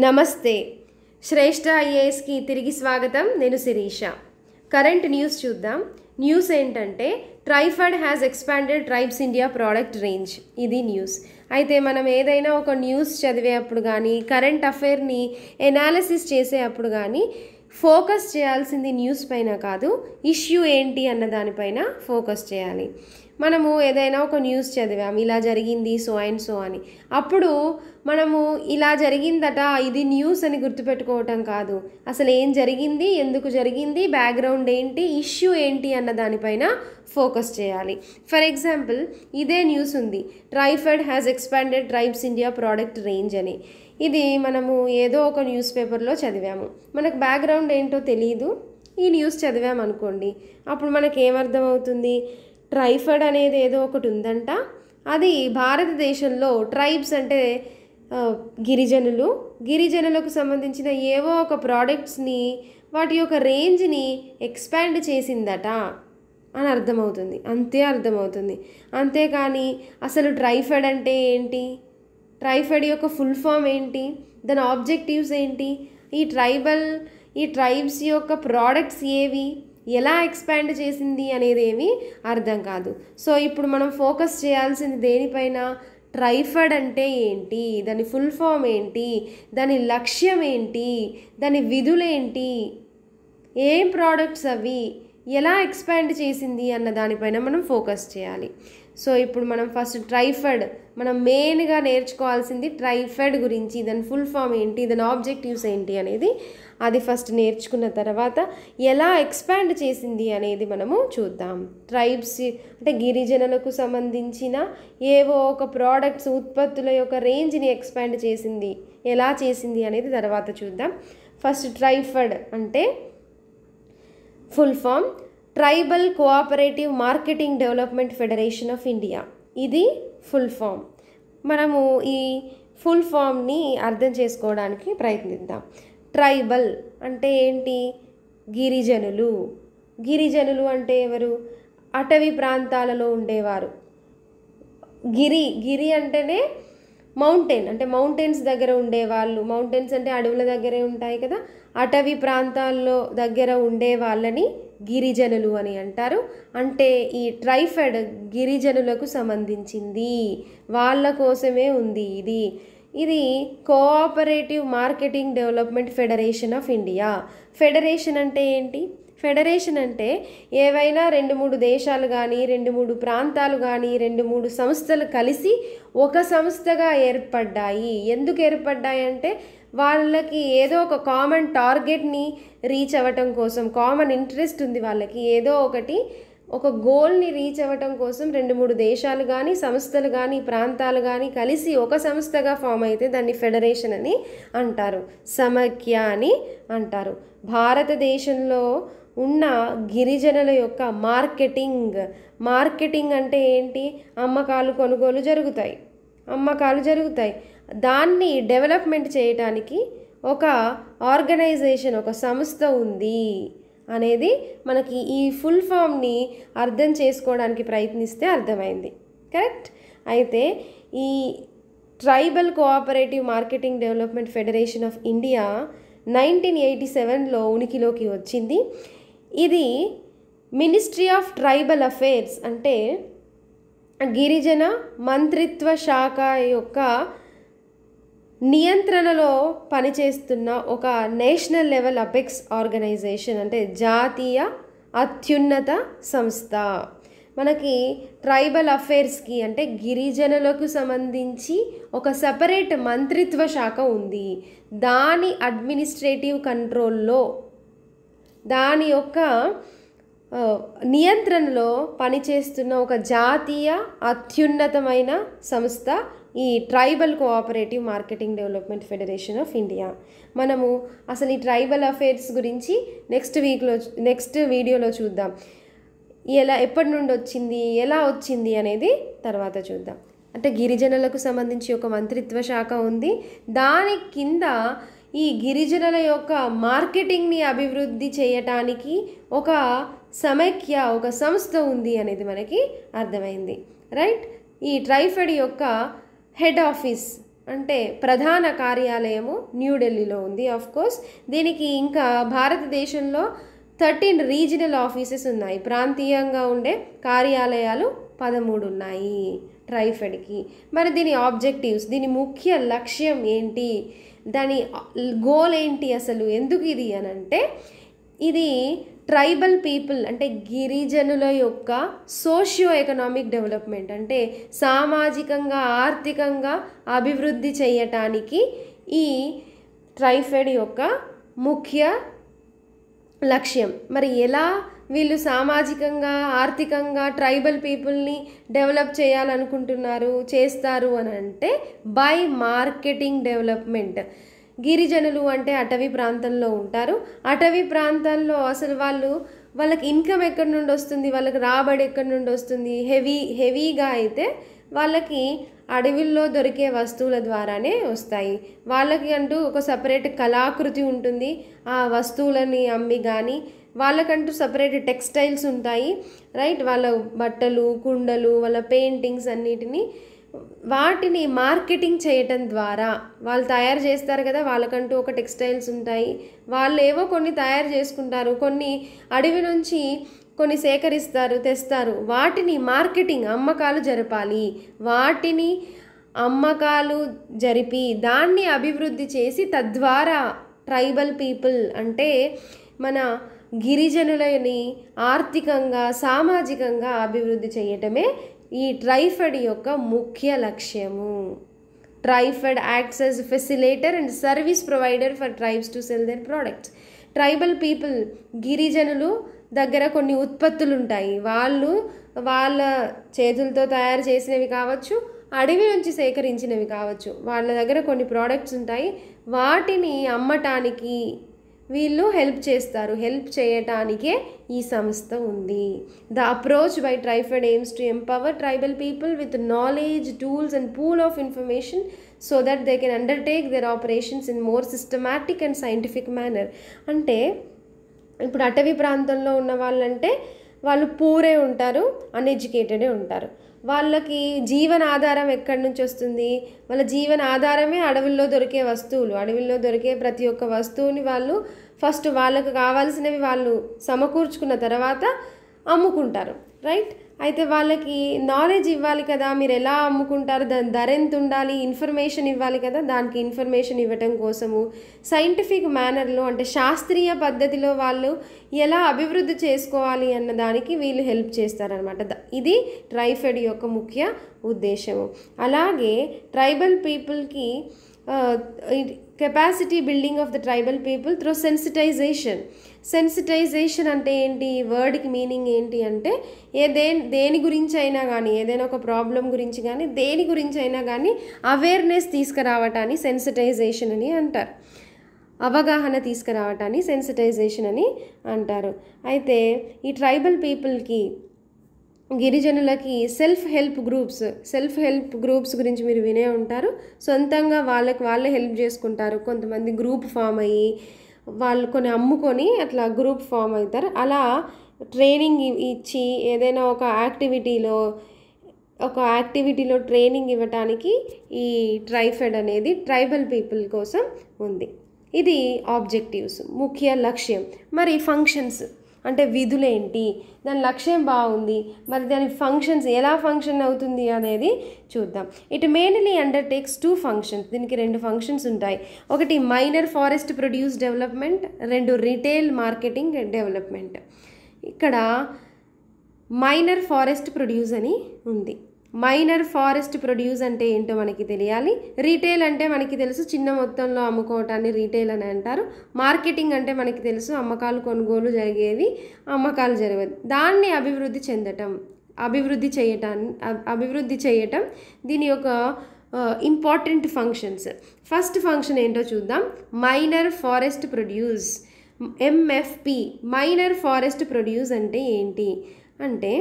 నమస్తే. శ్రేష్ఠ ఐఏఎస్కి తిరిగి స్వాగతం. నేను శిరీష. కరెంట్ న్యూస్ చూద్దాం. న్యూస్ ఏంటంటే TRIFED has expanded tribes India product range. ఇది న్యూస్. అయితే మనం ఏదైనా ఒక న్యూస్ చదివేటప్పుడు కానీ కరెంట్ అఫైర్ని ఎనాలిసిస్ చేసేటప్పుడు కానీ ఫోకస్ చేయాల్సింది న్యూస్ పైన కాదు, ఇష్యూ ఏంటి అన్న దానిపైన ఫోకస్ చేయాలి. మనము ఏదైనా ఒక న్యూస్ చదివాము, ఇలా జరిగింది సో అండ్ సో అని, అప్పుడు మనము ఇలా జరిగిందట ఇది న్యూస్ అని గుర్తుపెట్టుకోవటం కాదు, అసలు ఏం జరిగింది, ఎందుకు జరిగింది, బ్యాక్గ్రౌండ్ ఏంటి, ఇష్యూ ఏంటి అన్న దానిపైన ఫోకస్ చేయాలి. ఫర్ ఎగ్జాంపుల్ ఇదే న్యూస్ ఉంది, TRIFED has expanded tribes India product range అని. ఇది మనము ఏదో ఒక న్యూస్ పేపర్లో చదివాము, మనకు బ్యాక్గ్రౌండ్ ఏంటో తెలియదు, ఈ న్యూస్ చదివామనుకోండి, అప్పుడు మనకు ఏమర్థమవుతుంది, ట్రైఫెడ్ అనేది ఏదో ఒకటి ఉందంట, అది భారతదేశంలో ట్రైబ్స్ అంటే గిరిజనులకు సంబంధించిన ఏవో ఒక ప్రోడక్ట్స్ని వాటి యొక్క రేంజ్ని ఎక్స్పాండ్ చేసిందట అని అర్థమవుతుంది. అంతే అర్థమవుతుంది. అంతేకాని అసలు ట్రైఫెడ్ అంటే ఏంటి, ట్రైఫెడ్ యొక్క ఫుల్ ఫామ్ ఏంటి, దాని ఆబ్జెక్టివ్స్ ఏంటి, ఈ ట్రైబ్స్ యొక్క ప్రోడక్ట్స్ ఏవి, ఎలా ఎక్స్పాండ్ చేసింది అనేది ఏమీ అర్థం కాదు. సో ఇప్పుడు మనం ఫోకస్ చేయాల్సింది దేనిపైన, ట్రైఫెడ్ అంటే ఏంటి, దాని ఫుల్ ఫామ్ ఏంటి, దాని లక్ష్యం ఏంటి, దాని విధులేంటి, ఏం ప్రోడక్ట్స్ అవి, ఎలా ఎక్స్పాండ్ చేసింది అన్న దానిపైన మనం ఫోకస్ చేయాలి. సో ఇప్పుడు మనం ఫస్ట్ ట్రైఫెడ్, మనం మెయిన్గా నేర్చుకోవాల్సింది ట్రైఫెడ్ గురించి, దాని ఫుల్ ఫామ్ ఏంటి, దాని ఆబ్జెక్టివ్స్ ఏంటి అనేది అది ఫస్ట్ నేర్చుకున్న తర్వాత ఎలా ఎక్స్పాండ్ చేసింది అనేది మనము చూద్దాం. ట్రైబ్స్ అంటే గిరిజనులకు సంబంధించిన ఏవో ఒక ప్రోడక్ట్స్ ఉత్పత్తుల యొక్క రేంజ్ని ఎక్స్పాండ్ చేసింది, ఎలా చేసింది అనేది తర్వాత చూద్దాం. ఫస్ట్ ట్రైఫెడ్ అంటే full form tribal cooperative marketing development federation of India. ఇది ఫుల్ ఫామ్. మనము ఈ ఫుల్ ఫామ్ని అర్థం చేసుకోవడానికి ప్రయత్నిద్దాం. ట్రైబల్ అంటే ఏంటి, గిరిజనులు అంటే ఎవరు, అటవీ ప్రాంతాలలో ఉండేవారు. గిరి అంటేనే మౌంటైన్, అంటే మౌంటైన్స్ దగ్గర ఉండేవాళ్ళు, మౌంటైన్స్ అంటే అడవుల దగ్గరే ఉంటాయి కదా, అటవీ ప్రాంతాల్లో దగ్గర ఉండే వాళ్ళని గిరిజనులు అని అంటారు. అంటే ఈ ట్రైఫెడ్ గిరిజనులకు సంబంధించింది, వాళ్ళ కోసమే ఉంది ఇది cooperative marketing development federation of India. Federation అంటే ఏంటి, ఫెడరేషన్ అంటే ఏవైనా 2-3 దేశాలు కానీ 2-3 ప్రాంతాలు కానీ 2-3 సంస్థలు కలిసి ఒక సంస్థగా ఏర్పడ్డాయి. ఎందుకు ఏర్పడ్డాయి అంటే వాళ్ళకి ఏదో ఒక కామన్ టార్గెట్ని రీచ్ అవ్వటం కోసం, కామన్ ఇంట్రెస్ట్ ఉంది వాళ్ళకి, ఏదో ఒక గోల్ని రీచ్ అవ్వటం కోసం 2-3 దేశాలు కానీ సంస్థలు కానీ ప్రాంతాలు కానీ కలిసి ఒక సంస్థగా ఫామ్ అయితే దాన్ని ఫెడరేషన్ అని అంటారు, సమైక్య అని అంటారు. భారతదేశంలో ఉన్న గిరిజనుల యొక్క మార్కెటింగ్ అంటే ఏంటి, అమ్మకాలు జరుగుతాయి, దాన్ని డెవలప్మెంట్ చేయడానికి ఒక ఆర్గనైజేషన్, ఒక సంస్థ ఉంది అనేది మనకి ఈ ఫుల్ ఫామ్ని అర్థం చేసుకోవడానికి ప్రయత్నిస్తే అర్థమైంది. కరెక్ట్. అయితే ఈ tribal cooperative marketing development federation of India 1987లో ఉనికిలోకి వచ్చింది. ఇది మినిస్ట్రీ ఆఫ్ ట్రైబల్ అఫైర్స్ అంటే గిరిజన మంత్రిత్వ శాఖ యొక్క నియంత్రణలో పనిచేస్తున్న ఒక నేషనల్ లెవెల్ అపెక్స్ ఆర్గనైజేషన్, అంటే జాతీయ అత్యున్నత సంస్థ. మనకి ట్రైబల్ అఫైర్స్కి అంటే గిరిజనులకు సంబంధించి ఒక సపరేట్ మంత్రిత్వ శాఖ ఉంది. దాని అడ్మినిస్ట్రేటివ్ కంట్రోల్లో, దాని యొక్క నియంత్రణలో పనిచేస్తున్న ఒక జాతీయ అత్యున్నతమైన సంస్థ ఈ tribal cooperative marketing development federation of India. మనము అసలు ఈ ట్రైబల్ అఫైర్స్ గురించి నెక్స్ట్ వీడియోలో చూద్దాం. ఎప్పటి నుండి వచ్చింది, ఎలా వచ్చింది అనేది తర్వాత చూద్దాం. అంటే గిరిజనులకు సంబంధించి ఒక మంత్రిత్వ శాఖ ఉంది, దాని కింద ఈ గిరిజనుల యొక్క మార్కెటింగ్ని అభివృద్ధి చేయటానికి ఒక సమైక్య, ఒక సంస్థ ఉంది అనేది మనకి అర్థమైంది. రైట్. ఈ ట్రైఫెడ్ యొక్క హెడ్ ఆఫీస్ అంటే ప్రధాన కార్యాలయము న్యూఢిల్లీలో ఉంది. ఆఫ్ కోర్స్ దీనికి ఇంకా భారతదేశంలో 13 రీజనల్ ఆఫీసెస్ ఉన్నాయి. ప్రాంతీయంగా ఉండే కార్యాలయాలు 13 ఉన్నాయి ట్రైఫెడ్కి. మరి దీని ఆబ్జెక్టివ్స్, దీని ముఖ్య లక్ష్యం ఏంటి, దాని గోల్ ఏంటి, అసలు ఎందుకు ఇది అని అంటే, ఇది ట్రైబల్ పీపుల్ అంటే గిరిజనుల యొక్క సోషియో ఎకనామిక్ డెవలప్మెంట్ అంటే సామాజికంగా ఆర్థికంగా అభివృద్ధి చేయటానికి ఈ ట్రైఫెడ్ యొక్క ముఖ్య లక్ష్యం. మరి ఎలా వీళ్ళు సామాజికంగా ఆర్థికంగా ట్రైబల్ పీపుల్ని డెవలప్ చేస్తారు అని అంటే బై మార్కెటింగ్ డెవలప్మెంట్. గిరిజనులు అంటే అటవీ ప్రాంతంలో ఉంటారు. అటవీ ప్రాంతాల్లో అసలు వాళ్ళకి ఇన్కమ్ ఎక్కడి నుండి వస్తుంది, వాళ్ళకి రాబడి ఎక్కడి నుండి వస్తుంది, హెవీగా అయితే వాళ్ళకి అడవిల్లో దొరికే వస్తువుల ద్వారానే వస్తాయి. వాళ్ళకి అంటూ ఒక సపరేట్ కళాకృతి ఉంటుంది. ఆ వస్తువులని అమ్మి కానీ వాళ్ళకంటూ సపరేట్ టెక్స్టైల్స్ ఉంటాయి, రైట్. వాళ్ళ బట్టలు, కుండలు, వాళ్ళ పెయింటింగ్స్ అన్నిటినీ వాటిని మార్కెటింగ్ చేయటం ద్వారా వాళ్ళు తయారు చేస్తారు కదా, వాళ్ళకంటూ ఒక టెక్స్టైల్స్ ఉంటాయి. వాళ్ళు ఏవో కొన్ని తయారు చేసుకుంటారు, కొన్ని అడవి నుంచి కొన్ని సేకరిస్తారు, తెస్తారు. వాటిని మార్కెటింగ్, అమ్మకాలు జరపాలి. వాటిని అమ్మకాలు జరిపి దాన్ని అభివృద్ధి చేసి తద్వారా ట్రైబల్ పీపుల్ అంటే మన గిరిజనులని ఆర్థికంగా సామాజికంగా అభివృద్ధి చేయటమే ఈ ట్రైఫెడ్ యొక్క ముఖ్య లక్ష్యము. TRIFED acts as facilitator and service provider for tribes to sell their products. Tribal people గిరిజనులు దగ్గర కొన్ని ఉత్పత్తులు ఉంటాయి. వాళ్ళ చేతులతో తయారు చేసినవి కావచ్చు, అడవి నుంచి సేకరించినవి కావచ్చు. వాళ్ళ దగ్గర కొన్ని ప్రోడక్ట్స్ ఉంటాయి. వాటిని అమ్మటానికి వీళ్ళు హెల్ప్ చేస్తారు. హెల్ప్ చేయటానికే ఈ సంస్థ ఉంది. The approach by TRIFED aims to empower tribal people with knowledge, tools and pool of information so that they can undertake their operations in more systematic and scientific manner. అంటే ఇప్పుడు అటవీ ప్రాంతంలో ఉన్న వాళ్ళంటే వాళ్ళు పూరే ఉంటారు, అన్ఎడ్యుకేటెడే ఉంటారు. వాళ్ళకి జీవన ఆధారం ఎక్కడి నుంచి వస్తుంది? వాళ్ళ జీవన ఆధారమే అడవుల్లో దొరికే వస్తువులు. అడవుల్లో దొరికే ప్రతి ఒక్క వస్తువుని వాళ్ళు ఫస్ట్ వాళ్ళకు కావాల్సినవి వాళ్ళు సమకూర్చుకున్న తర్వాత అమ్ముకుంటారు, రైట్. అయితే వాళ్ళకి నాలెడ్జ్ ఇవ్వాలి కదా, మీరు ఎలా అమ్ముకుంటారు, దాని ధర ఎంత ఉండాలి, ఇన్ఫర్మేషన్ ఇవ్వాలి కదా. దానికి ఇన్ఫర్మేషన్ ఇవ్వటం కోసము సైంటిఫిక్ మేనర్లో అంటే శాస్త్రీయ పద్ధతిలో వాళ్ళు ఎలా అభివృద్ధి చేసుకోవాలి అన్న దానికి వీళ్ళు హెల్ప్ చేస్తారనమాట. ఇది ట్రైఫెడ్ యొక్క ముఖ్య ఉద్దేశము. అలాగే ట్రైబల్ పీపుల్కి capacity building of the tribal people through sensitization. Sensitization అంటే ఏంటి? వర్డ్కి మీనింగ్ ఏంటి అంటే దేని గురించి అయినా కానీ, ఏదైనా ఒక ప్రాబ్లం గురించి కానీ దేని గురించి అయినా కానీ అవేర్నెస్ తీసుకురావటాన్ని సెన్సిటైజేషన్ అని అంటారు. అవగాహన తీసుకురావటాన్ని సెన్సిటైజేషన్ అని అంటారు. అయితే ఈ ట్రైబల్ పీపుల్కి, గిరిజనులకి సెల్ఫ్ హెల్ప్ గ్రూప్స్ గురించి మీరు వినే ఉంటారు. సొంతంగా వాళ్ళే హెల్ప్ చేసుకుంటారు. కొంతమంది గ్రూప్ ఫామ్ అయ్యి వాళ్ళు కొన్ని అమ్ముకొని అట్లా గ్రూప్ ఫామ్ అవుతారు. అలా ట్రైనింగ్ ఇచ్చి ఏదైనా ఒక యాక్టివిటీలో ట్రైనింగ్ ఇవ్వటానికి ఈ ట్రైఫెడ్ అనేది ట్రైబల్ పీపుల్ కోసం ఉంది. ఇది ఆబ్జెక్టివ్స్, ముఖ్య లక్ష్యం. మరి ఫంక్షన్స్ అంటే విధులేంటి, దాని లక్ష్యం బాగుంది, మరి దాని ఫంక్షన్స్ ఎలా ఫంక్షన్ అవుతుంది అనేది చూద్దాం. It mainly undertakes 2 functions. దీనికి 2 ఫంక్షన్స్ ఉంటాయి. ఒకటి minor forest produce development, 2 retail marketing development. ఇక్కడ మైనర్ ఫారెస్ట్ ప్రొడ్యూస్ అని ఉంది. మైనర్ ఫారెస్ట్ ప్రొడ్యూస్ అంటే ఏంటో మనకి తెలియాలి. రీటైల్ అంటే మనకి తెలుసు, చిన్న మొత్తంలో అమ్ముకోవటాన్ని రీటైల్ అని అంటారు. మార్కెటింగ్ అంటే మనకి తెలుసు, అమ్మకాలు కొనుగోలు జరిగేవి, అమ్మకాలు జరగదు. దాన్ని అభివృద్ధి చేయటం దీని యొక్క ఇంపార్టెంట్ ఫంక్షన్స్. ఫస్ట్ ఫంక్షన్ ఏంటో చూద్దాం. Minor forest produce, MFP. Minor forest produce అంటే ఏంటి అంటే,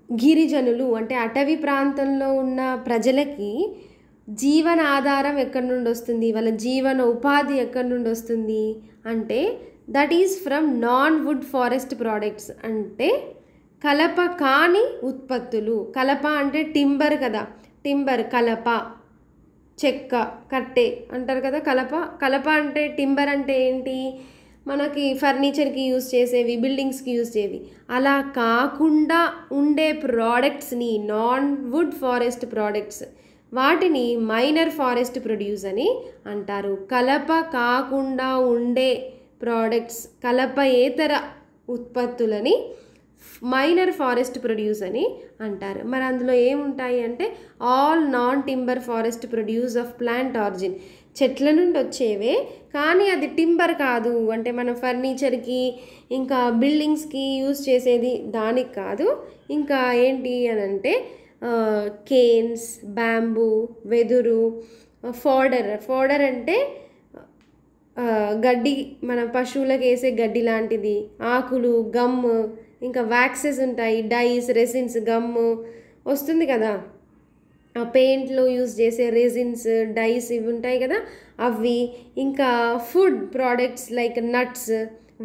గిరిజనులు అంటే అటవీ ప్రాంతంలో ఉన్న ప్రజలకి జీవన ఆధారం ఎక్కడి నుండి వస్తుంది, వాళ్ళ జీవన ఉపాధి ఎక్కడి నుండి వస్తుంది అంటే that is from non wood forest products. అంటే కలప కాని ఉత్పత్తులు. కలప అంటే టింబర్ కదా, టింబర్ కలప, చెక్క, కట్టె అంటారు కదా. కలప అంటే టింబర్ అంటే ఏంటి, మనకి ఫర్నిచర్కి యూజ్ చేసేవి, బిల్డింగ్స్కి యూజ్ చేవి. అలా కాకుండా ఉండే ప్రోడక్ట్స్ని, నాన్ వుడ్ ఫారెస్ట్ ప్రోడక్ట్స్, వాటిని మైనర్ ఫారెస్ట్ ప్రొడ్యూస్ అని అంటారు. కలప కాకుండా ఉండే ప్రోడక్ట్స్, కలపయేతర ఉత్పత్తులని మైనర్ ఫారెస్ట్ ప్రొడ్యూస్ అని అంటారు. మరి అందులో ఏముంటాయి అంటే all non timber forest produce of plant origin, చెట్ల నుండి వచ్చేవే కానీ అది టింబర్ కాదు, అంటే మనం ఫర్నిచర్కి ఇంకా బిల్డింగ్స్కి యూజ్ చేసేది దానికి కాదు. ఇంకా ఏంటి అని అంటే కేన్స్, బ్యాంబూ, వెదురు, ఫోడర్ అంటే గడ్డి, మన పశువులకు వేసే గడ్డి లాంటిది, ఆకులు, గమ్, ఇంకా వ్యాక్సెస్ ఉంటాయి, డైస్, రెసిన్స్, గమ్ వస్తుంది కదా, ఆ పెయింట్లో యూజ్ చేసే రెసిన్స్, డైస్ ఇవి ఉంటాయి కదా అవి. ఇంకా food products like nuts,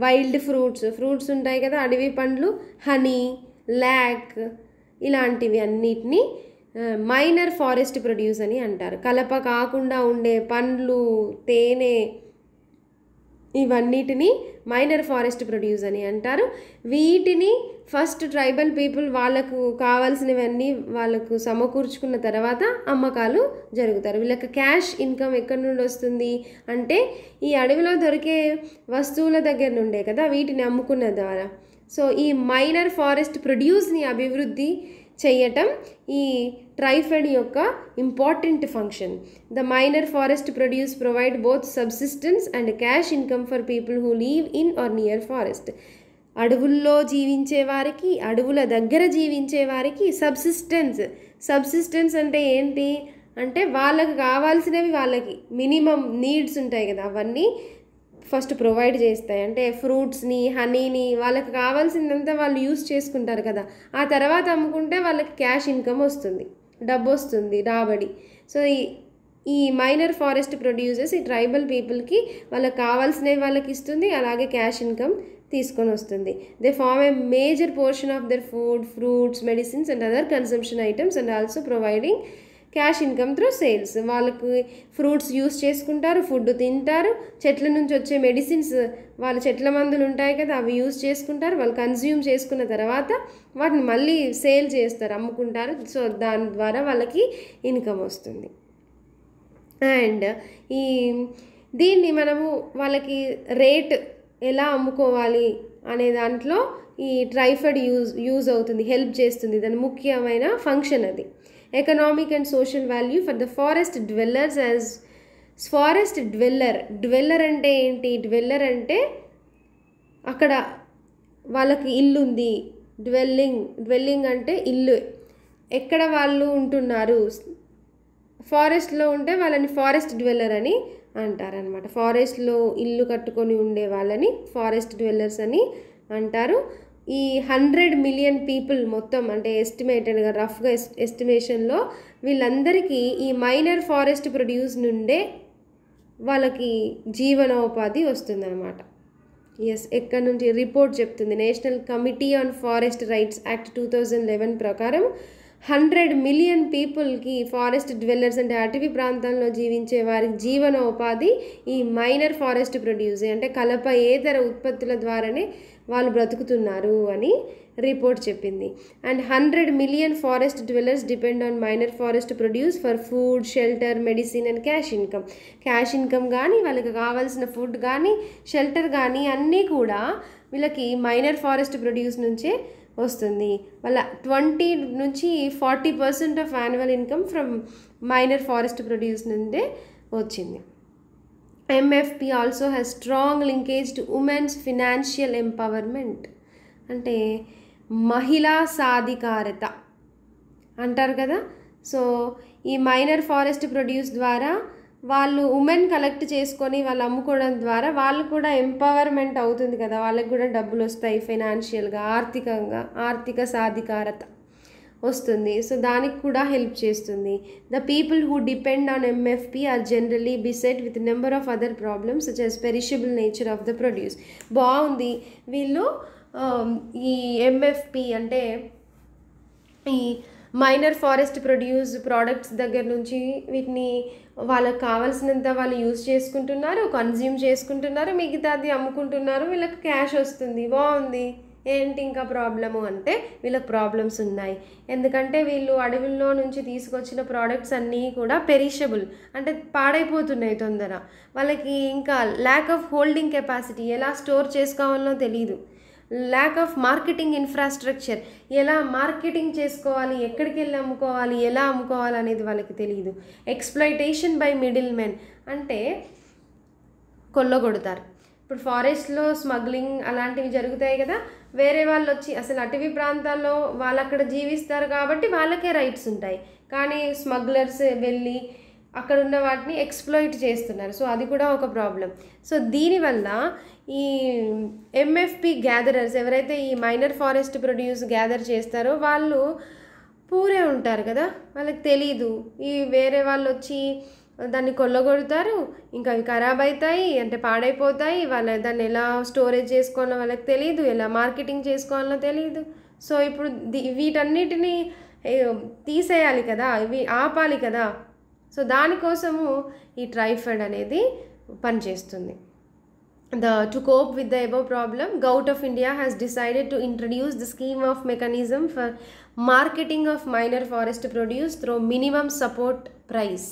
wild fruits ఉంటాయి కదా, అడవి పండ్లు, హనీ, లాక్, ఇలాంటివి అన్నిటినీ మైనర్ ఫారెస్ట్ ప్రొడ్యూస్ అని అంటారు. కలప కాకుండా ఉండే పండ్లు, తేనె, ఇవన్నిటిని మైనర్ ఫారెస్ట్ ప్రొడ్యూస్ అని అంటారు. వీటిని ఫస్ట్ ట్రైబల్ పీపుల్ వాళ్ళకు కావాల్సినవన్నీ వాళ్ళకు సమకూర్చుకున్న తర్వాత అమ్మకాలు జరుగుతారు. వీళ్ళకి క్యాష్ ఇన్కమ్ ఎక్కడి నుండి వస్తుంది అంటే ఈ అడవిలో దొరికే వస్తువుల దగ్గర నుండే కదా, వీటిని అమ్ముకున్న ద్వారా. సో ఈ మైనర్ ఫారెస్ట్ ప్రొడ్యూస్ని అభివృద్ధి చేయటం ఈ ట్రైఫెడ్ యొక్క important function. The minor forest produce provide both subsistence and cash income for people who live in or near forest. అడవుల్లో జీవించే వారికి, అడవుల దగ్గర జీవించే వారికి సబ్సిస్టెన్స్ అంటే ఏంటి అంటే వాళ్ళకి కావాల్సినవి, వాళ్ళకి మినిమం నీడ్స్ ఉంటాయి కదా, అవన్నీ ఫస్ట్ ప్రొవైడ్ చేస్తాయి. అంటే ఫ్రూట్స్ని, హనీని, వాళ్ళకి కావాల్సిందంతా వాళ్ళు యూస్ చేసుకుంటారు కదా, ఆ తర్వాత అమ్ముకుంటే వాళ్ళకి క్యాష్ ఇన్కమ్ వస్తుంది, డబ్బు వస్తుంది, రాబడి. సో ఈ మైనర్ ఫారెస్ట్ ప్రొడ్యూసర్స్ ఈ ట్రైబల్ పీపుల్కి వాళ్ళకి కావాల్సినవి వాళ్ళకి ఇస్తుంది, అలాగే క్యాష్ ఇన్కమ్ తీసుకొని వస్తుంది. They form a major portion of their food, fruits, medicines and other consumption items and also providing cash income through sales. వాళ్ళకి ఫ్రూట్స్ యూస్ చేసుకుంటారు, ఫుడ్ తింటారు, చెట్ల నుంచి వచ్చే మెడిసిన్స్, వాళ్ళ చెట్ల మందులు ఉంటాయి కదా అవి యూస్ చేసుకుంటారు, వాళ్ళు కన్జ్యూమ్ చేసుకున్న తర్వాత వాటిని మళ్ళీ సేల్ చేస్తారు, అమ్ముకుంటారు. సో దాని ద్వారా వాళ్ళకి ఇన్కమ్ వస్తుంది. అండ్ దీన్ని మనము వాళ్ళకి రేట్ ఎలా అమ్ముకోవాలి అనే దాంట్లో ఈ ట్రైఫెడ్ యూజ్ అవుతుంది, హెల్ప్ చేస్తుంది. దాని ముఖ్యమైన ఫంక్షన్ అది. Economic and social value for the forest dwellers as forest dweller అంటే ఏంటి, డ్వెల్లర్ అంటే అక్కడ వాళ్ళకి ఇల్లు ఉంది, డ్వెల్లింగ్ అంటే ఇల్లు, ఎక్కడ వాళ్ళు ఉంటున్నారు, ఫారెస్ట్లో ఉంటే వాళ్ళని ఫారెస్ట్ డ్వెల్లర్ అని అంటారనమాట. ఫారెస్ట్లో ఇల్లు కట్టుకొని ఉండే వాళ్ళని ఫారెస్ట్ డ్వెల్లర్స్ అని అంటారు. ఈ 100 మిలియన్ పీపుల్ మొత్తం, అంటే ఎస్టిమేటెడ్గా రఫ్గా ఎస్టిమేషన్లో వీళ్ళందరికీ ఈ మైనర్ ఫారెస్ట్ ప్రొడ్యూస్ నుండే వాళ్ళకి జీవనోపాధి వస్తుందన్నమాట. ఎక్కడి నుంచి రిపోర్ట్ చెప్తుంది, national committee on forest rights act 2011 ప్రకారం 100 మిలియన్ పీపుల్కి, ఫారెస్ట్ డ్వెల్లర్స్ అంటే అటవీ ప్రాంతంలో జీవించే వారికి జీవనోపాధి ఈ మైనర్ ఫారెస్ట్ ప్రొడ్యూస్ అంటే కలపయేతర ఉత్పత్తుల ద్వారానే వాళ్ళు బ్రతుకుతున్నారు అని రిపోర్ట్ చెప్పింది. And 100 million forest dwellers depend on minor forest produce for food, shelter, medicine and cash income కానీ, వాళ్ళకి కావాల్సిన ఫుడ్ కానీ, షెల్టర్ కానీ అన్నీ కూడా వీళ్ళకి మైనర్ ఫారెస్ట్ ప్రొడ్యూస్ నుంచే వస్తుంది. వాళ్ళ 20 నుంచి 40% of annual income from minor forest produce నుండే వచ్చింది. MFP also has strong linkage to women's financial empowerment. అంటే మహిళా సాధికారత అంటారు కదా. సో ఈ మైనర్ ఫారెస్ట్ ప్రొడ్యూస్ ద్వారా వాళ్ళు ఉమెన్ కలెక్ట్ చేసుకొని వాళ్ళు అమ్ముకోవడం ద్వారా వాళ్ళు కూడా ఎంపవర్మెంట్ అవుతుంది కదా, వాళ్ళకి కూడా డబ్బులు వస్తాయి, ఫైనాన్షియల్గా, ఆర్థిక సాధికారత వస్తుంది. సో దానికి కూడా హెల్ప్ చేస్తుంది. The people who depend on MFP are generally beset with number of other problems such as perishable nature of the produce. బాగుంది. వీళ్ళు ఈ MFP అంటే ఈ మైనర్ ఫారెస్ట్ ప్రొడ్యూస్ ప్రోడక్ట్స్ దగ్గర నుంచి వీటిని వాళ్ళకి కావాల్సినంత వాళ్ళు యూజ్ చేసుకుంటున్నారు, కన్జ్యూమ్ చేసుకుంటున్నారు, మిగతాది అమ్ముకుంటున్నారు, వీళ్ళకి క్యాష్ వస్తుంది, బాగుంది. ఏంటి ఇంకా ప్రాబ్లము అంటే వీళ్ళకి ప్రాబ్లమ్స్ ఉన్నాయి. ఎందుకంటే వీళ్ళు అడవుల్లో నుంచి తీసుకొచ్చిన ప్రోడక్ట్స్ అన్నీ కూడా పెరిషబుల్, అంటే పాడైపోతున్నాయి తొందర. వాళ్ళకి ఇంకా ల్యాక్ ఆఫ్ హోల్డింగ్ కెపాసిటీ, ఎలా స్టోర్ చేసుకోవాలో తెలియదు. ల్యాక్ ఆఫ్ మార్కెటింగ్ ఇన్ఫ్రాస్ట్రక్చర్, ఎలా మార్కెటింగ్ చేసుకోవాలి, ఎక్కడికి వెళ్ళి అమ్ముకోవాలి, ఎలా అమ్ముకోవాలి అనేది వాళ్ళకి తెలియదు. ఎక్స్ప్లాయిటేషన్ బై మిడిల్ మెన్, అంటే కొల్లగొడతారు. ఇప్పుడు ఫారెస్ట్లో స్మగ్లింగ్ అలాంటివి జరుగుతాయి కదా, వేరే వాళ్ళు వచ్చి అసలు అటవీ ప్రాంతాల్లో వాళ్ళు అక్కడ జీవిస్తారు కాబట్టి వాళ్ళకే రైట్స్ ఉంటాయి, కానీ స్మగ్లర్స్ వెళ్ళి అక్కడ ఉన్న వాటిని ఎక్స్ప్లాయిట్ చేస్తున్నారు. సో అది కూడా ఒక ప్రాబ్లం. సో దీనివల్ల ఈ ఎంఎఫ్పి గ్యాదరర్స్ ఎవరైతే ఈ మైనర్ ఫారెస్ట్ ప్రొడ్యూస్ గ్యాదర్ చేస్తారో వాళ్ళు పూరే ఉంటారు కదా, వాళ్ళకి తెలీదు. ఈ వేరే వాళ్ళు వచ్చి దాన్ని కొల్లగొడతారు, ఇంకా అవి ఖరాబ్ అవుతాయి, అంటే పాడైపోతాయి. వాళ్ళ దాన్ని ఎలా స్టోరేజ్ చేసుకోవాలో వాళ్ళకి తెలియదు, ఎలా మార్కెటింగ్ చేసుకోవాలో తెలియదు. సో ఇప్పుడు వీటన్నిటిని తీసేయాలి కదా, ఇవి ఆపాలి కదా. సో దానికోసము ఈ ట్రైఫెడ్ అనేది పనిచేస్తుంది. To cope with the above problem, Govt of India has decided to introduce the scheme of mechanism for marketing of minor forest produce through minimum support price.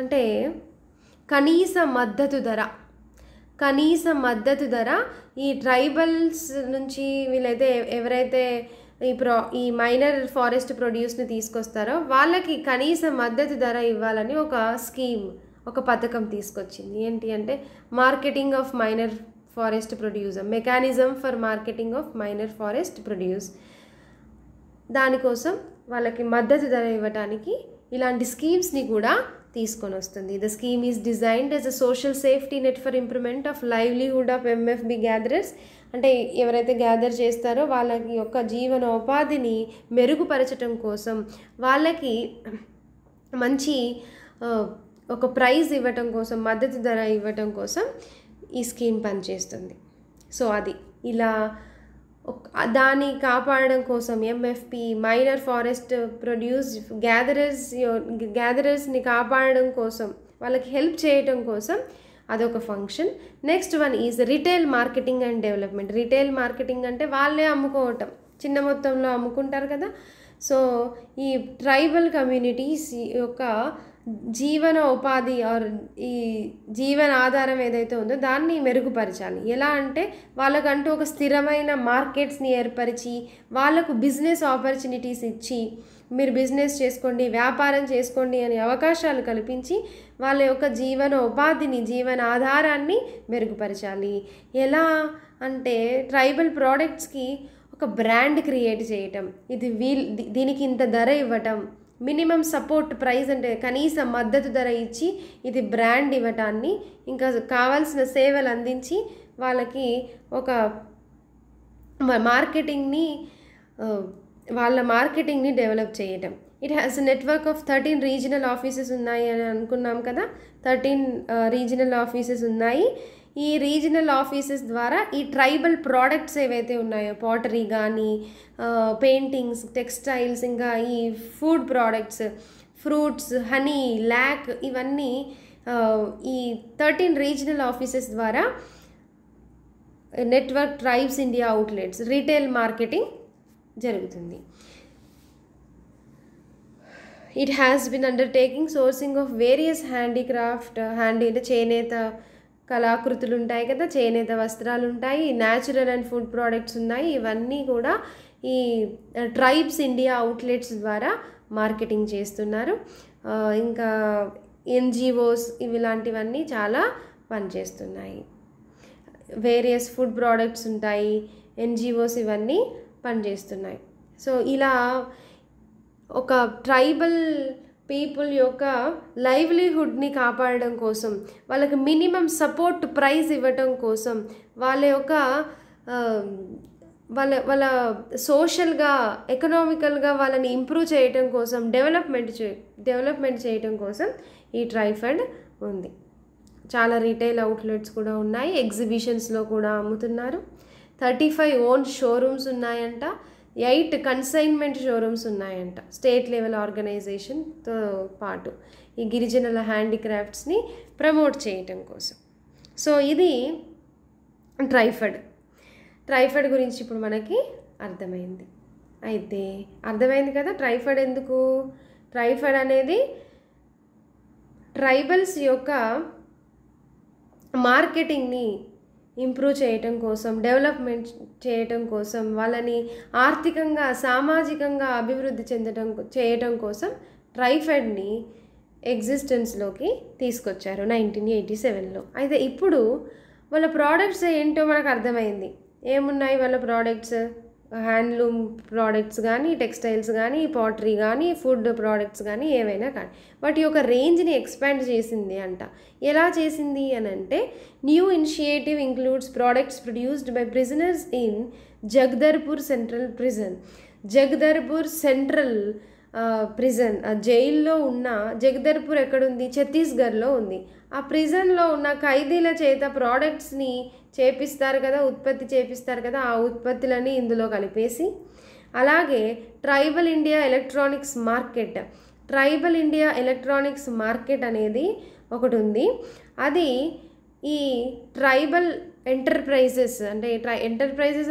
అంటే కనీస మద్దతు ధర ఈ ట్రైబల్స్ నుంచి వీళ్ళైతే ఎవరైతే ఈ మైనర్ ఫారెస్ట్ ప్రొడ్యూస్ని తీసుకొస్తారో వాళ్ళకి కనీస మద్దతు ధర ఇవ్వాలని ఒక స్కీమ్, ఒక పథకం తీసుకొచ్చింది. ఏంటి అంటే marketing of minor forest produce, mechanism for marketing of minor forest produce. దానికోసం వాళ్ళకి మద్దతు ధర ఇవ్వడానికి ఇలాంటి స్కీమ్స్ని కూడా తీసుకొని వస్తుంది. The scheme is designed as a social safety net for improvement of livelihood of ఎంఎఫ్బి gatherers. అంటే ఎవరైతే గ్యాదర్ చేస్తారో వాళ్ళకి యొక్క జీవనోపాధిని మెరుగుపరచడం కోసం, వాళ్ళకి మంచి ఒక ప్రైజ్ ఇవ్వటం కోసం, మద్దతు ధర ఇవ్వటం కోసం ఈ స్కీమ్ పనిచేస్తుంది. సో అది ఇలా దాన్ని కాపాడడం కోసం ఎంఎఫ్పి మైనర్ ఫారెస్ట్ ప్రొడ్యూస్ గ్యాదరర్స్ని కాపాడడం కోసం, వాళ్ళకి హెల్ప్ చేయటం కోసం అదొక function. Next one is retail marketing and development. Retail marketing అంటే వాళ్ళే అమ్ముకోవటం, చిన్న మొత్తంలో అమ్ముకుంటారు కదా. సో ఈ ట్రైబల్ కమ్యూనిటీస్ యొక్క జీవన ఉపాధి ఆర్ ఈ జీవన ఆధారం ఏదైతే ఉందో దాన్ని మెరుగుపరచాలి. ఎలా అంటే వాళ్ళకంటూ ఒక స్థిరమైన మార్కెట్స్ని ఏర్పరిచి, వాళ్ళకు బిజినెస్ ఆపర్చునిటీస్ ఇచ్చి, మీరు బిజినెస్ చేసుకోండి, వ్యాపారం చేసుకోండి అనే అవకాశాలు కల్పించి వాళ్ళ యొక్క జీవన ఉపాధిని, జీవన ఆధారాన్ని మెరుగుపరచాలి. ఎలా అంటే ట్రైబల్ ప్రోడక్ట్స్కి ఒక బ్రాండ్ క్రియేట్ చేయటం, ఇది దీనికి ఇంత ధర ఇవ్వటం, మినిమం సపోర్ట్ ప్రైస్ అంటే కనీస మద్దతు ధర ఇచ్చి ఇది బ్రాండ్ ఇవ్వటాన్ని, ఇంకా కావాల్సిన సేవలు అందించి వాళ్ళకి ఒక వాళ్ళ మార్కెటింగ్ని డెవలప్ చేయటం. It has network of 13 regional offices ఉన్నాయి అని అనుకున్నాం కదా. 13 రీజనల్ ఆఫీసెస్ ఉన్నాయి. ఈ రీజనల్ ఆఫీసెస్ ద్వారా ఈ ట్రైబల్ ప్రోడక్ట్స్ ఏవైతే ఉన్నాయో, పాటరీ కానీ, పెయింటింగ్స్, టెక్స్టైల్స్, ఇంకా ఈ food products, fruits, honey, lac, ఇవన్నీ ఈ 13 రీజనల్ ఆఫీసెస్ ద్వారా network tribes India outlets retail marketing జరుగుతుంది. It has been undertaking sourcing of various handicraft, చేనేత కళాకృతులు ఉంటాయి కదా, చేనేత వస్త్రాలు ఉంటాయి, న్యాచురల్ అండ్ ఫుడ్ ప్రోడక్ట్స్ ఉన్నాయి. ఇవన్నీ కూడా ఈ ట్రైబ్స్ ఇండియా అవుట్లెట్స్ ద్వారా మార్కెటింగ్ చేస్తున్నారు. ఇంకా ఎన్జిఓస్ ఇలాంటివన్నీ చాలా పనిచేస్తున్నాయి. వేరియస్ ఫుడ్ ప్రోడక్ట్స్ ఉంటాయి, ఎన్జిఓస్ ఇవన్నీ పనిచేస్తున్నాయి. సో ఇలా ఒక ట్రైబల్ పీపుల్ యొక్క లైవ్లీహుడ్ని కాపాడడం కోసం, వాళ్ళకి మినిమం సపోర్ట్ ప్రైస్ ఇవ్వటం కోసం, వాళ్ళ యొక్క వాళ్ళ సోషల్గా, ఎకనామికల్గా వాళ్ళని ఇంప్రూవ్ చేయటం కోసం, డెవలప్మెంట్ చేయటం కోసం ఈ ట్రైఫెడ్ ఉంది. చాలా రీటైల్ అవుట్లెట్స్ కూడా ఉన్నాయి, ఎగ్జిబిషన్స్లో కూడా అమ్ముతున్నారు. 35 ఓన్ షోరూమ్స్ ఉన్నాయంట. 8 కన్సైన్మెంట్ షోరూమ్స్ ఉన్నాయంట స్టేట్ లెవెల్ ఆర్గనైజేషన్తో పాటు ఈ గిరిజనుల హ్యాండీక్రాఫ్ట్స్ని ప్రమోట్ చేయటం కోసం. సో ఇది ట్రైఫెడ్ గురించి ఇప్పుడు మనకి అర్థమైంది. అయితే అర్థమైంది కదా ట్రైఫెడ్ ఎందుకు. ట్రైఫెడ్ అనేది ట్రైబల్స్ యొక్క మార్కెటింగ్ని ఇంప్రూవ్ చేయటం కోసం, డెవలప్మెంట్ చేయటం కోసం, వాళ్ళని ఆర్థికంగా సామాజికంగా అభివృద్ధి చేయటం కోసం ట్రైఫెడ్ని ఎగ్జిస్టెన్స్లోకి తీసుకొచ్చారు 1987లో. అయితే ఇప్పుడు వాళ్ళ ప్రోడక్ట్స్ ఏంటో మనకు అర్థమైంది. ఏమున్నాయి వాళ్ళ ప్రోడక్ట్స్? హ్యాండ్లూమ్ ప్రోడక్ట్స్ కానీ, టెక్స్టైల్స్ కానీ, పాటరీ కానీ, ఫుడ్ ప్రోడక్ట్స్ కానీ, ఏవైనా కానీ వాటి యొక్క రేంజ్ని ఎక్స్పాండ్ చేసింది అంట. ఎలా చేసింది అని అంటే, new initiative includes products produced by prisoners in Jagdalpur central prison. Jagdalpur central prison, ఆ జైల్లో ఉన్న జగదర్పూర్ ఎక్కడుంది? ఛత్తీస్గఢ్లో ఉంది. ఆ ప్రిజన్లో ఉన్న ఖైదీల చేత ప్రోడక్ట్స్ని ఉత్పత్తి చేపిస్తారు కదా, ఆ ఉత్పత్తులని ఇందులో కలిపేసి, అలాగే ట్రైబల్ ఇండియా ఎలక్ట్రానిక్స్ మార్కెట్ అనేది ఒకటి ఉంది. అది ఈ ట్రైబల్ ఎంటర్ప్రైజెస్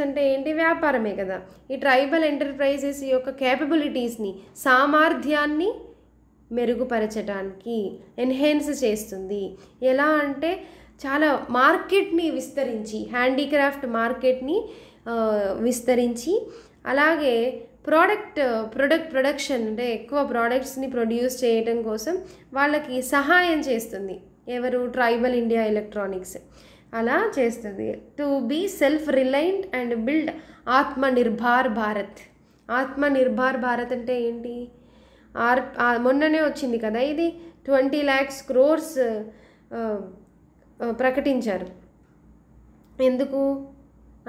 అంటే ఏంటి? వ్యాపారమే కదా. ఈ ట్రైబల్ ఎంటర్ప్రైజెస్ యొక్క క్యాపబిలిటీస్ని, సామర్థ్యాన్ని మెరుగుపరచడానికి ఎన్హాన్స్ చేస్తుంది. ఎలా అంటే చాలా మార్కెట్ని విస్తరించి, హ్యాండీక్రాఫ్ట్ మార్కెట్ని విస్తరించి, అలాగే ప్రొడక్షన్ అంటే ఎక్కువ ప్రోడక్ట్స్ని ప్రొడ్యూస్ చేయడం కోసం వాళ్ళకి సహాయం చేస్తుంది. ఎవరు? ట్రైబల్ ఇండియా ఎలక్ట్రానిక్స్ అలా చేస్తుంది. To be self reliant and build Atmanirbhar Bharat అంటే ఏంటి? మొన్ననే వచ్చింది కదా ఇది, 20 lakhs crores ప్రకటించారు. ఎందుకు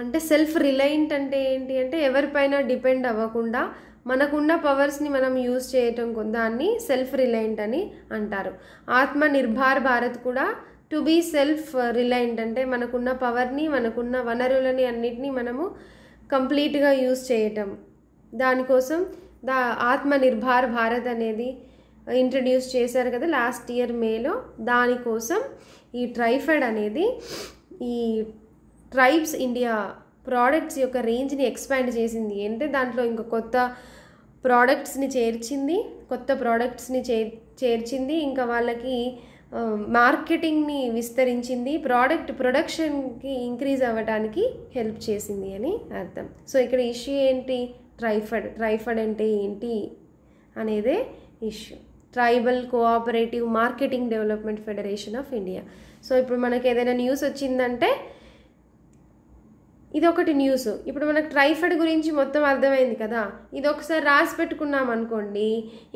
అంటే సెల్ఫ్ రిలయంట్ అంటే ఏంటి అంటే ఎవరిపైన డిపెండ్ అవ్వకుండా మనకున్న పవర్స్ని మనం యూజ్ చేయటం, దాన్ని సెల్ఫ్ రిలయంట్ అని అంటారు. ఆత్మనిర్భర్ భారత్ కూడా టు బీ సెల్ఫ్ రిలయంట్ అంటే మనకున్న పవర్ని, మనకున్న వనరులని అన్నిటినీ మనము కంప్లీట్గా యూజ్ చేయటం. దానికోసం ఆత్మనిర్భర్ భారత్ అనేది ఇంట్రడ్యూస్ చేశారు కదా లాస్ట్ ఇయర్ మేలో. దానికోసం ఈ ట్రైఫెడ్ అనేది ఈ ట్రైబ్స్ ఇండియా ప్రోడక్ట్స్ యొక్క రేంజ్ని ఎక్స్పాండ్ చేసింది. అంటే దాంట్లో ఇంకా కొత్త ప్రోడక్ట్స్ని చేర్చింది, ఇంకా వాళ్ళకి మార్కెటింగ్ని విస్తరించింది, ప్రొడక్షన్కి ఇంక్రీజ్ అవ్వడానికి హెల్ప్ చేసింది అని అర్థం. సో ఇక్కడ ఇష్యూ ఏంటి? ట్రైఫెడ్ అంటే ఏంటి అనేదే issue. Tribal cooperative marketing development federation of India. So ఇప్పుడు మనకి ఏదైనా న్యూస్ వచ్చిందంటే ఇది ఒకటి న్యూస్. ఇప్పుడు మనకు ట్రైఫెడ్ గురించి మొత్తం అర్థమైంది కదా. ఇది ఒకసారి రాసి పెట్టుకున్నాం అనుకోండి,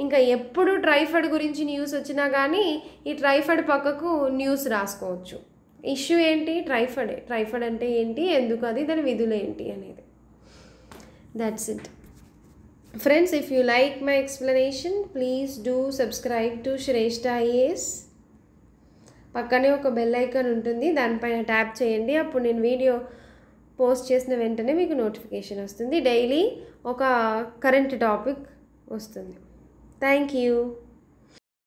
ఇంకా ఎప్పుడు ట్రైఫెడ్ గురించి న్యూస్ వచ్చినా కానీ ఈ ట్రైఫెడ్ పక్కకు న్యూస్ రాసుకోవచ్చు. ఇష్యూ ఏంటి? ట్రైఫెడ్ అంటే ఏంటి, ఎందుకు అది, దాని విధులు ఏంటి అనేది. That's it. Friends, if you like my explanation, please do subscribe to Shrestha IAS. పక్కనే ఒక బెల్ ఐకాన్ ఉంటుంది, దానిపైన ట్యాప్ చేయండి. అప్పుడు నేను వీడియో పోస్ట్ చేసిన వెంటనే మీకు నోటిఫికేషన్ వస్తుంది. డైలీ ఒక కరెంట్ టాపిక్ వస్తుంది. Thank you.